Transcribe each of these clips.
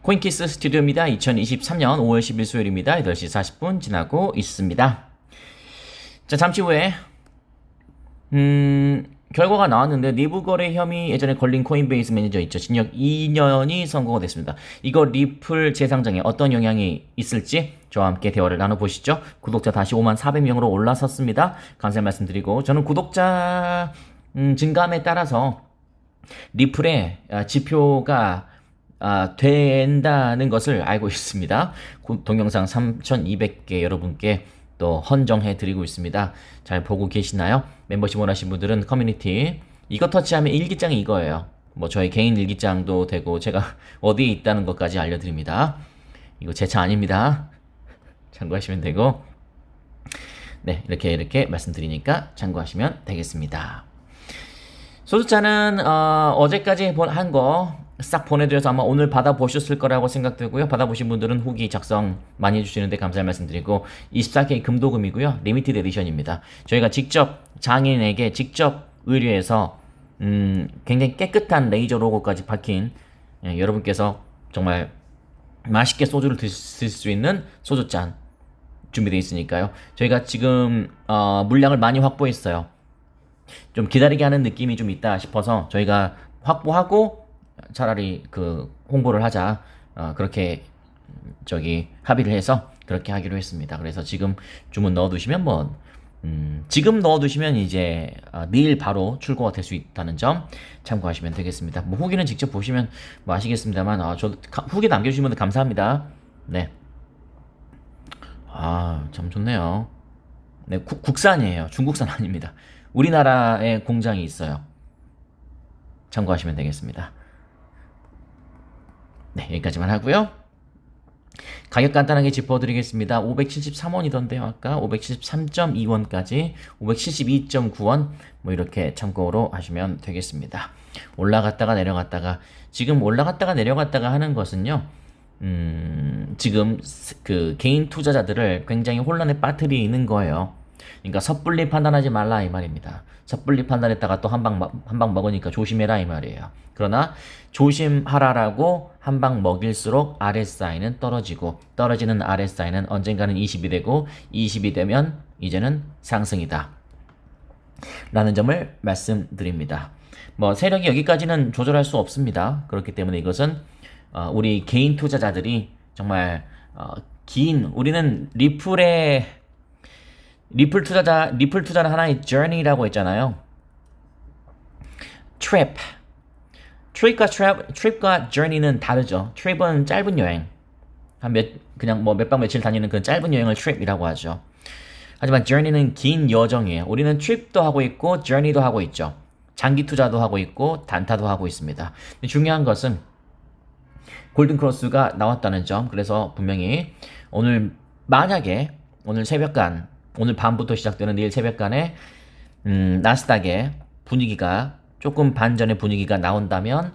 코인키스 스튜디오입니다. 2023년 5월 10일 수요일입니다. 8시 40분 지나고 있습니다. 자, 잠시 후에 결과가 나왔는데 내부 거래 혐의 예전에 걸린 코인베이스 매니저 있죠. 징역 2년이 선고가 됐습니다. 이거 리플 재상장에 어떤 영향이 있을지 저와 함께 대화를 나눠보시죠. 구독자 다시 5만 400명으로 올라섰습니다. 감사의 말씀드리고 저는 구독자 증감에 따라서 리플의 지표가 된다는 것을 알고 있습니다. 동영상 3,200개 여러분께 또 헌정해 드리고 있습니다. 잘 보고 계시나요? 멤버십 원하신 분들은 커뮤니티 이거 터치하면 일기장이 이거예요. 뭐 저희 개인 일기장도 되고 제가 어디에 있다는 것까지 알려드립니다. 이거 제 차 아닙니다. 참고하시면 되고 네, 이렇게 말씀드리니까 참고하시면 되겠습니다. 소주잔은 어제까지 한 거 싹 보내드려서 아마 오늘 받아보셨을 거라고 생각되고요. 받아보신 분들은 후기 작성 많이 해주시는데 감사의 말씀드리고 24K 금도금이고요. 리미티드 에디션입니다. 저희가 직접 장인에게 직접 의뢰해서 굉장히 깨끗한 레이저 로고까지 박힌 여러분께서 정말 맛있게 소주를 드실 수 있는 소주잔 준비되어 있으니까요. 저희가 지금 물량을 많이 확보했어요. 좀 기다리게 하는 느낌이 좀 있다 싶어서 저희가 확보하고 차라리 그 홍보를 하자 그렇게 합의를 해서 그렇게 하기로 했습니다. 그래서 지금 주문 넣어두시면 지금 넣어두시면 이제 내일 바로 출고가 될 수 있다는 점 참고하시면 되겠습니다. 뭐 후기는 직접 보시면 뭐 아시겠습니다만 저도 후기 남겨주신 분들 감사합니다. 네, 참 좋네요. 네, 국산이에요. 중국산 아닙니다. 우리나라에 공장이 있어요. 참고하시면 되겠습니다. 네, 여기까지만 하고요. 가격 간단하게 짚어드리겠습니다. 573원이던데요. 아까 573.2원까지 572.9원 뭐 이렇게 참고로 하시면 되겠습니다. 올라갔다가 내려갔다가 지금 올라갔다가 내려갔다가 하는 것은요. 지금 그 개인 투자자들을 굉장히 혼란에 빠뜨리는 거예요. 그러니까 섣불리 판단하지 말라 이 말입니다. 섣불리 판단했다가 또 한 방 먹으니까 조심해라 이 말이에요. 그러나 조심하라라고 한 방 먹일수록 RSI는 떨어지고 떨어지는 RSI는 언젠가는 20이 되고 20이 되면 이제는 상승이다 라는 점을 말씀드립니다. 뭐 세력이 여기까지는 조절할 수 없습니다. 그렇기 때문에 이것은 우리 개인 투자자들이 정말 우리는 리플 투자는 하나의 journey라고 했잖아요. trip과 journey는 다르죠. trip은 짧은 여행. 그냥 뭐 몇 박 며칠 다니는 그 짧은 여행을 trip이라고 하죠. 하지만 journey는 긴 여정이에요. 우리는 trip도 하고 있고 journey도 하고 있죠. 장기 투자도 하고 있고 단타도 하고 있습니다. 근데 중요한 것은 골든크로스가 나왔다는 점. 그래서 분명히 만약에 오늘 밤부터 시작되는 내일 새벽간에 나스닥의 분위기가 조금 반전의 분위기가 나온다면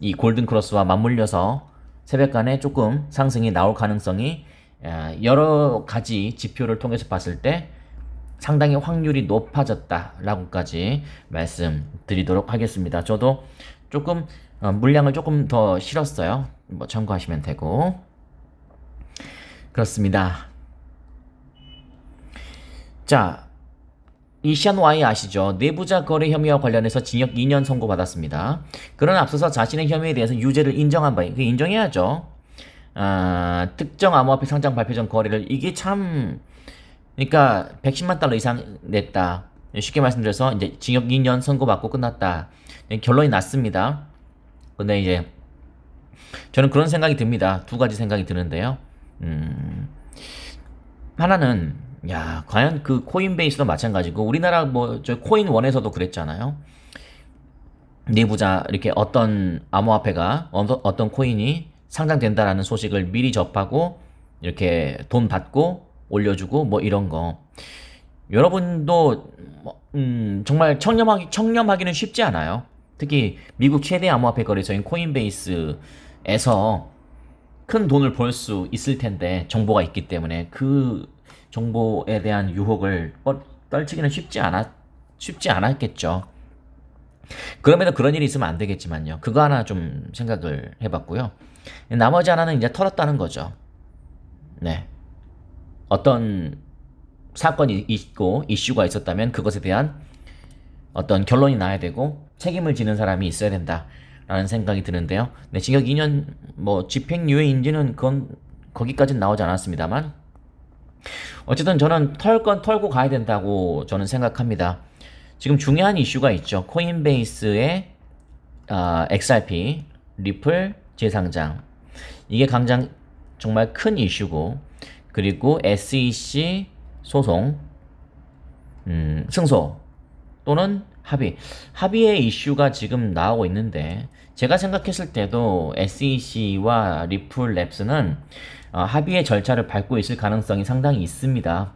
이 골든크로스와 맞물려서 새벽간에 조금 상승이 나올 가능성이 여러 가지 지표를 통해서 봤을 때 상당히 확률이 높아졌다라고까지 말씀드리도록 하겠습니다. 저도 조금 물량을 조금 더 실었어요. 뭐 참고하시면 되고 그렇습니다. 자, 이 샨와이 아시죠? 내부자 거래 혐의와 관련해서 징역 2년 선고받았습니다. 그러나 앞서서 자신의 혐의에 대해서 유죄를 인정한 바인, 그 인정해야죠. 특정 암호화폐 상장 발표 전 거래를 이게 참 그러니까 110만 달러 이상 냈다. 쉽게 말씀드려서 이제 징역 2년 선고받고 끝났다. 결론이 났습니다. 근데 이제 저는 그런 생각이 듭니다. 두 가지 생각이 드는데요. 하나는 과연 그 코인베이스도 마찬가지고 우리나라 저 코인원에서도 그랬잖아요. 내부자 이렇게 어떤 암호화폐가 어떤 코인이 상장된다라는 소식을 미리 접하고 이렇게 돈 받고 올려주고 뭐 이런 거. 여러분도 정말 청렴하기는 쉽지 않아요. 특히 미국 최대 암호화폐 거래소인 코인베이스에서 큰 돈을 벌 수 있을 텐데 정보가 있기 때문에 그 정보에 대한 유혹을 떨치기는 쉽지 않았겠죠. 그럼에도 그런 일이 있으면 안 되겠지만요. 그거 하나 좀 생각을 해봤고요. 나머지 하나는 이제 털었다는 거죠. 네. 어떤 사건이 있고 이슈가 있었다면 그것에 대한 어떤 결론이 나야 되고 책임을 지는 사람이 있어야 된다라는 생각이 드는데요. 네, 징역 2년 뭐 집행유예인지는 그건 거기까지는 나오지 않았습니다만 어쨌든 저는 털 건 털고 가야 된다고 저는 생각합니다. 지금 중요한 이슈가 있죠. 코인베이스의 XRP, 리플 재상장. 이게 당장 정말 큰 이슈고, 그리고 SEC 소송, 승소 또는 합의. 합의의 이슈가 지금 나오고 있는데 제가 생각했을 때도 SEC와 리플 랩스는 합의의 절차를 밟고 있을 가능성이 상당히 있습니다.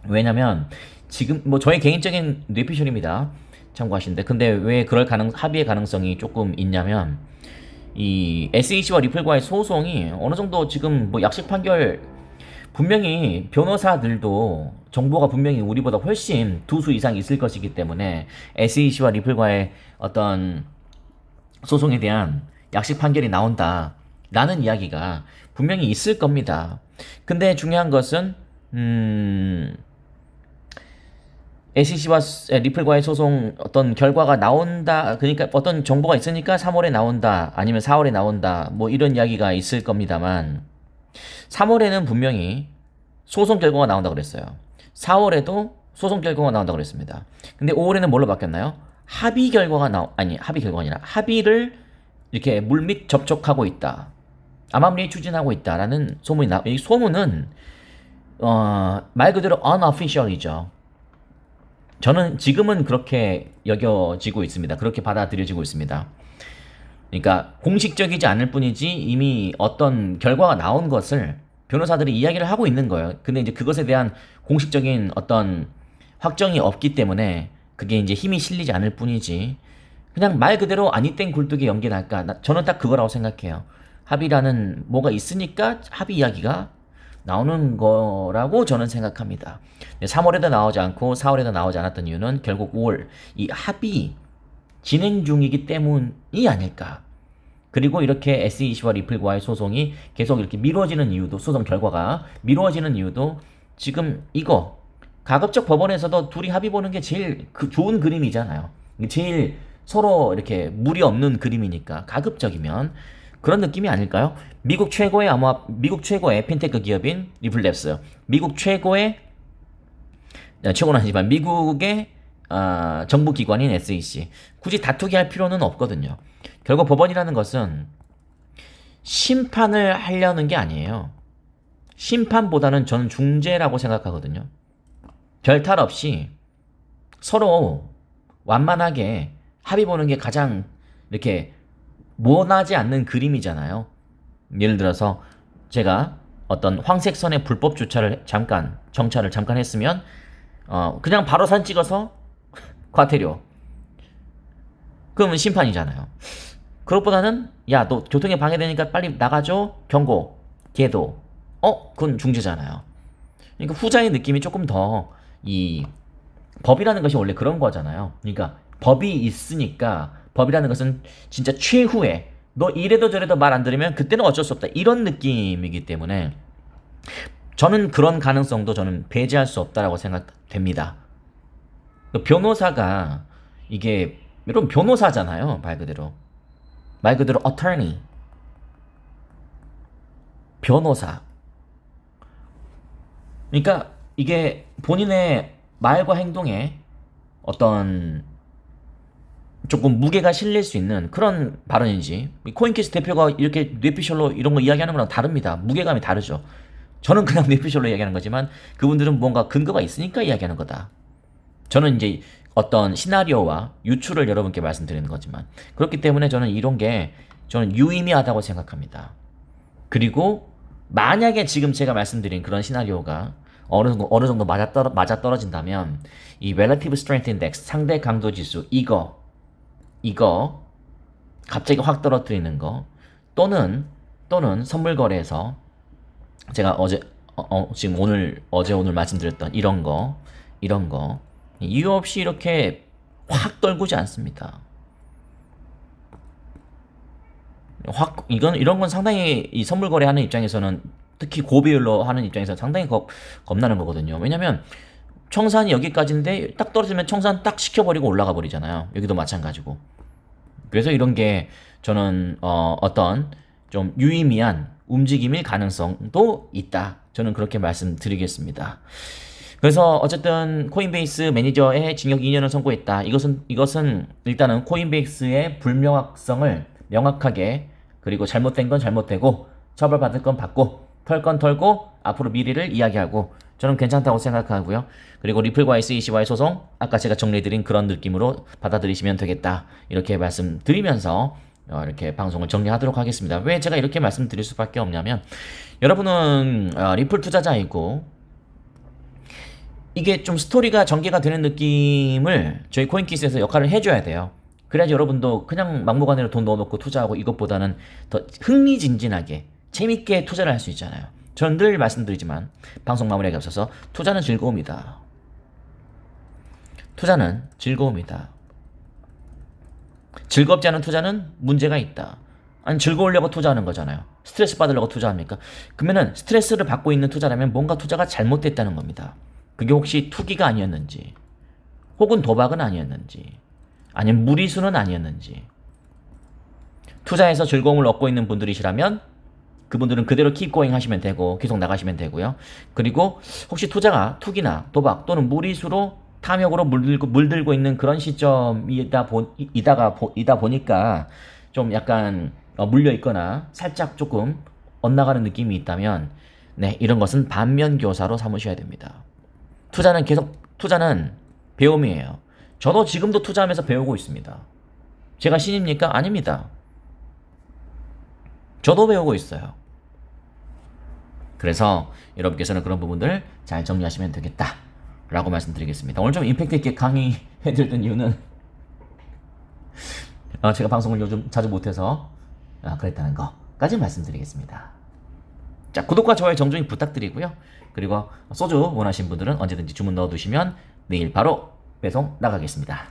왜냐면 지금 뭐 저의 개인적인 뇌피셜입니다. 참고하시는데 근데 왜 그럴 합의의 가능성이 조금 있냐면 이 SEC와 리플과의 소송이 어느 정도 지금 뭐 약식 판결 분명히 변호사들도 정보가 분명히 우리보다 훨씬 두 수 이상 있을 것이기 때문에 SEC와 리플과의 어떤 소송에 대한 약식 판결이 나온다 라는 이야기가 분명히 있을 겁니다. 근데 중요한 것은 SEC와 리플과의 소송 어떤 결과가 나온다, 그러니까 어떤 정보가 있으니까 3월에 나온다 아니면 4월에 나온다 뭐 이런 이야기가 있을 겁니다만 3월에는 분명히 소송 결과가 나온다 그랬어요. 4월에도 소송 결과가 나온다 그랬습니다. 근데 5월에는 뭘로 바뀌었나요? 합의 결과가 합의 결과가 아니라 합의를 이렇게 물밑 접촉하고 있다. 암암리에 추진하고 있다라는 소문이 이 소문은 말 그대로 unofficial이죠. 저는 지금은 그렇게 여겨지고 있습니다. 그렇게 받아들여지고 있습니다. 그러니까 공식적이지 않을 뿐이지 이미 어떤 결과가 나온 것을 변호사들이 이야기를 하고 있는 거예요. 근데 이제 그것에 대한 공식적인 어떤 확정이 없기 때문에 그게 이제 힘이 실리지 않을 뿐이지 그냥 말 그대로 아니 땡 굴뚝에 연기 날까? 저는 딱 그거라고 생각해요. 합의라는 뭐가 있으니까 합의 이야기가 나오는 거라고 저는 생각합니다. 3월에도 나오지 않고 4월에도 나오지 않았던 이유는 결국 5월 이 합의 진행 중이기 때문이 아닐까. 그리고 이렇게 SEC와 리플과의 소송이 계속 이렇게 미뤄지는 이유도, 소송 결과가 미뤄지는 이유도 지금 이거 가급적 법원에서도 둘이 합의 보는 게 제일 좋은 그림이잖아요. 제일 서로 이렇게 무리 없는 그림이니까 가급적이면 그런 느낌이 아닐까요? 미국 최고의 핀테크 기업인 리플랩스, 미국 최고의 최고는 아니지만 미국의 정부 기관인 SEC 굳이 다투게 할 필요는 없거든요. 결국 법원이라는 것은 심판을 하려는 게 아니에요. 심판보다는 저는 중재라고 생각하거든요. 별탈 없이 서로 완만하게 합의 보는 게 가장 이렇게 원하지 않는 그림이잖아요. 예를 들어서 제가 어떤 황색선의 불법 정차를 잠깐 했으면 그냥 바로 사진 찍어서 과태료. 그러면 심판이잖아요. 그것보다는 야, 너 교통에 방해되니까 빨리 나가줘. 경고. 계도. 그건 중재잖아요. 그러니까 후자의 느낌이 조금 더 이 법이라는 것이 원래 그런 거잖아요. 그러니까 법이 있으니까 법이라는 것은 진짜 최후에 너 이래도 저래도 말 안 들으면 그때는 어쩔 수 없다. 이런 느낌이기 때문에 저는 그런 가능성도 저는 배제할 수 없다라고 생각됩니다. 변호사가 이게 여러분 변호사잖아요. 말 그대로 attorney 변호사. 그러니까 이게 본인의 말과 행동에 어떤 조금 무게가 실릴 수 있는 그런 발언인지 코인캐스 대표가 이렇게 뇌피셜로 이런 거 이야기하는 거랑 다릅니다. 무게감이 다르죠. 저는 그냥 뇌피셜로 이야기하는 거지만 그분들은 뭔가 근거가 있으니까 이야기하는 거다. 저는 이제 어떤 시나리오와 유추를 여러분께 말씀드리는 거지만 그렇기 때문에 저는 이런 게 저는 유의미하다고 생각합니다. 그리고 만약에 지금 제가 말씀드린 그런 시나리오가 어느 정도 맞아 떨어진다면 이 Relative Strength Index 상대 강도 지수 이거 갑자기 확 떨어뜨리는 거 또는 선물 거래에서 제가 어제 오늘 말씀드렸던 이런 거 이유 없이 이렇게 확 떨구지 않습니다. 이런 건 상당히 이 선물 거래하는 입장에서는 특히 고비율로 하는 입장에서 상당히 겁나는 거거든요. 왜냐면 청산이 여기까지인데 딱 떨어지면 청산 딱 시켜버리고 올라가 버리잖아요. 여기도 마찬가지고. 그래서 이런 게 저는 어떤 좀 유의미한 움직임일 가능성도 있다. 저는 그렇게 말씀드리겠습니다. 그래서 어쨌든 코인베이스 매니저의 징역 2년을 선고했다. 이것은 일단은 코인베이스의 불명확성을 명확하게, 그리고 잘못된 건 잘못되고 처벌받을 건 받고 털 건 털고 앞으로 미래를 이야기하고, 저는 괜찮다고 생각하고요. 그리고 리플과 SEC와의 소송, 아까 제가 정리해드린 그런 느낌으로 받아들이시면 되겠다. 이렇게 말씀드리면서 이렇게 방송을 정리하도록 하겠습니다. 왜 제가 이렇게 말씀드릴 수밖에 없냐면, 여러분은 리플 투자자이고 이게 좀 스토리가 전개가 되는 느낌을 저희 코인키스에서 역할을 해줘야 돼요. 그래야지 여러분도 그냥 막무가내로 돈 넣어놓고 투자하고 이것보다는 더 흥미진진하게 재밌게 투자를 할 수 있잖아요. 저는 늘 말씀드리지만 방송 마무리하기 앞서서 투자는 즐거움이다. 투자는 즐거움이다. 즐겁지 않은 투자는 문제가 있다. 아니, 즐거우려고 투자하는 거잖아요. 스트레스 받으려고 투자합니까? 그러면은 스트레스를 받고 있는 투자라면 뭔가 투자가 잘못됐다는 겁니다. 그게 혹시 투기가 아니었는지, 혹은 도박은 아니었는지, 아니면 무리수는 아니었는지. 투자에서 즐거움을 얻고 있는 분들이시라면 그분들은 그대로 keep going 하시면 되고 계속 나가시면 되고요. 그리고 혹시 투자가 투기나 도박 또는 무리수로 탐욕으로 물들고 있는 그런 시점이다 보니까 좀 약간 물려 있거나 살짝 조금 엇나가는 느낌이 있다면, 네, 이런 것은 반면교사로 삼으셔야 됩니다. 투자는 배움이에요. 저도 지금도 투자하면서 배우고 있습니다. 제가 신입니까? 아닙니다. 저도 배우고 있어요. 그래서 여러분께서는 그런 부분들 잘 정리하시면 되겠다 라고 말씀드리겠습니다. 오늘 좀 임팩트 있게 강의해드렸던 이유는 제가 방송을 요즘 자주 못해서 그랬다는 거까지 말씀드리겠습니다. 자, 구독과 좋아요 정중히 부탁드리고요. 그리고 소주 원하시는 분들은 언제든지 주문 넣어두시면 내일 바로 배송 나가겠습니다.